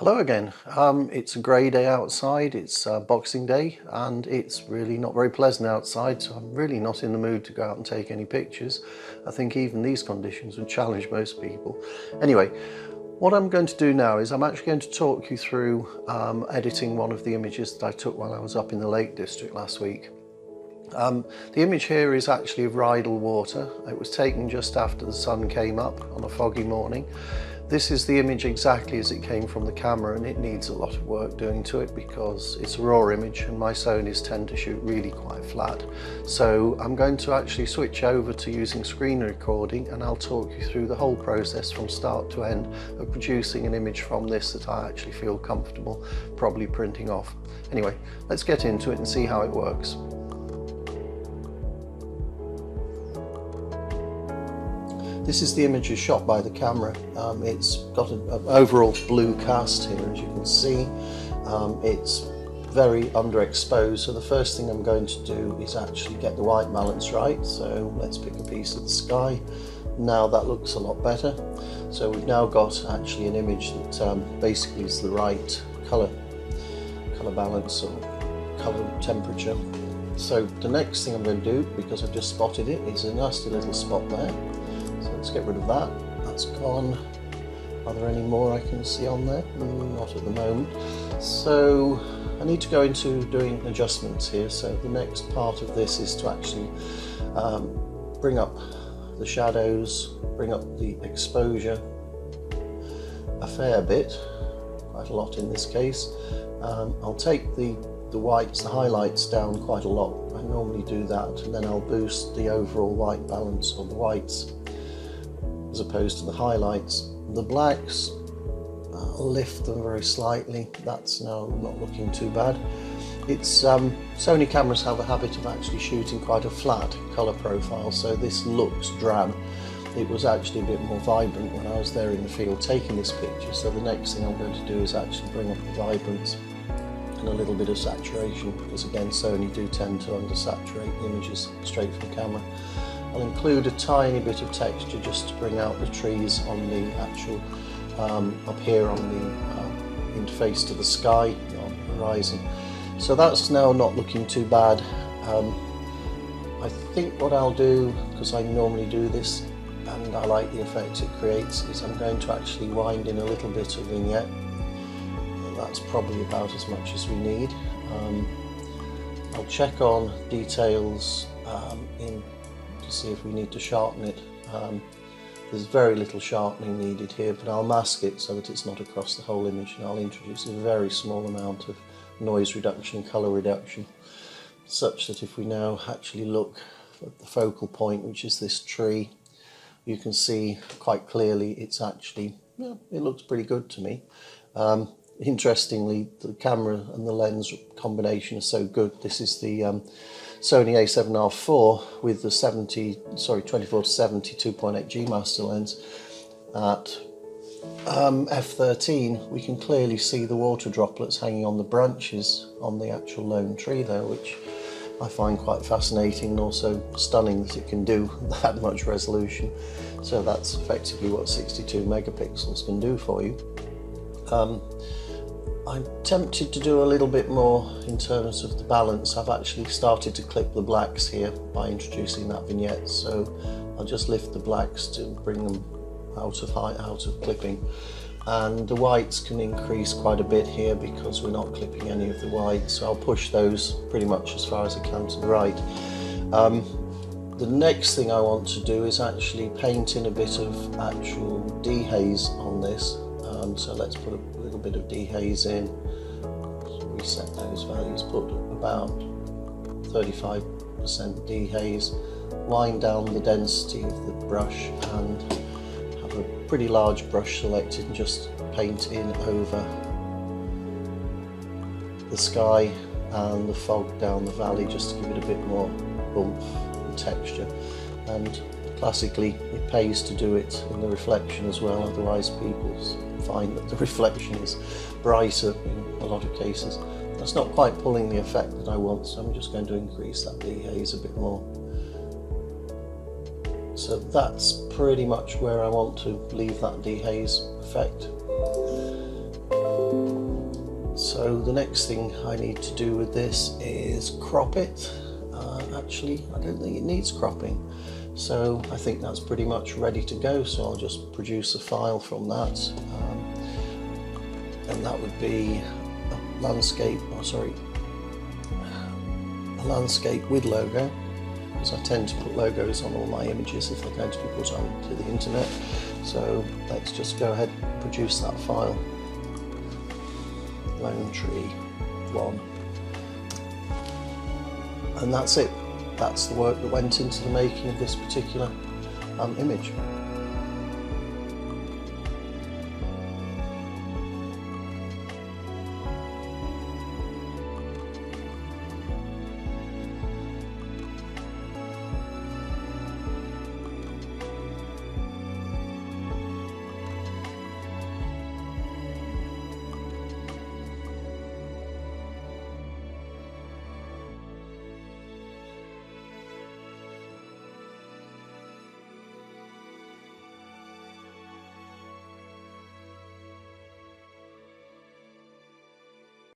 Hello again. It's a grey day outside, it's Boxing Day, and it's really not very pleasant outside, so I'm really not in the mood to go out and take any pictures. I think even these conditions would challenge most people. Anyway, what I'm going to do now is I'm actually going to talk you through editing one of the images that I took while I was up in the Lake District last week. The image here is actually of Rydal Water. It was taken just after the sun came up on a foggy morning. This is the image exactly as it came from the camera, and it needs a lot of work doing to it because it's a raw image and my Sonys tend to shoot really quite flat. So I'm going to actually switch over to using screen recording, and I'll talk you through the whole process from start to end of producing an image from this that I actually feel comfortable probably printing off. Anyway, let's get into it and see how it works. This is the image shot by the camera. It's got an overall blue cast here, as you can see. It's very underexposed, so the first thing I'm going to do is actually get the white balance right. So let's pick a piece of the sky. Now that looks a lot better. So we've now got actually an image that basically is the right color balance or color temperature. So the next thing I'm going to do, because I've just spotted it, is a nasty little spot there. So let's get rid of that. That's gone. Are there any more I can see on there? Not at the moment. So I need to go into doing adjustments here. So the next part of this is to actually bring up the shadows, bring up the exposure a fair bit, quite a lot in this case. I'll take the whites, the highlights down quite a lot. I normally do that, and then I'll boost the overall white balance of the whites as opposed to the highlights. The blacks, I'll lift them very slightly. That's now not looking too bad. It's Sony cameras have a habit of actually shooting quite a flat colour profile, so this looks drab. It was actually a bit more vibrant when I was there in the field taking this picture, so the next thing I'm going to do is actually bring up the vibrance and a little bit of saturation, because again Sony do tend to undersaturate the images straight from camera. I'll include a tiny bit of texture just to bring out the trees on the actual, up here on the interface to the sky, on the horizon. So that's now not looking too bad. I think what I'll do, because I normally do this and I like the effect it creates, is I'm going to actually wind in a little bit of vignette. That's probably about as much as we need. I'll check on details to see if we need to sharpen it. There's very little sharpening needed here, but I'll mask it so that it's not across the whole image, and I'll introduce a very small amount of noise reduction, colour reduction, such that if we now actually look at the focal point, which is this tree, you can see quite clearly it's actually, yeah, it looks pretty good to me. Interestingly, the camera and the lens combination is so good. This is the Sony a7R4 with the 24 to 70 2.8G master lens. At f13 we can clearly see the water droplets hanging on the branches on the actual lone tree there, which I find quite fascinating and also stunning that it can do that much resolution. So that's effectively what 62 megapixels can do for you. I'm tempted to do a little bit more in terms of the balance. I've actually started to clip the blacks here by introducing that vignette, so I'll just lift the blacks to bring them out of clipping, and the whites can increase quite a bit here because we're not clipping any of the whites, so I'll push those pretty much as far as I can to the right. The next thing I want to do is actually paint in a bit of actual dehaze on this. So let's put a little bit of dehaze in, reset those values, put about 35% dehaze, wind down the density of the brush and have a pretty large brush selected and just paint in over the sky and the fog down the valley just to give it a bit more oomph and texture. And classically it pays to do it in the reflection as well, otherwise people find that the reflection is brighter in a lot of cases. That's not quite pulling the effect that I want, so I'm just going to increase that dehaze a bit more. So that's pretty much where I want to leave that dehaze effect. So the next thing I need to do with this is crop it. Actually, I don't think it needs cropping. So I think that's pretty much ready to go. So I'll just produce a file from that. And that would be a landscape, a landscape with logo, because I tend to put logos on all my images if they're going to be put onto the internet. So let's just go ahead and produce that file. Lone tree 1. And that's it. That's the work that went into the making of this particular image.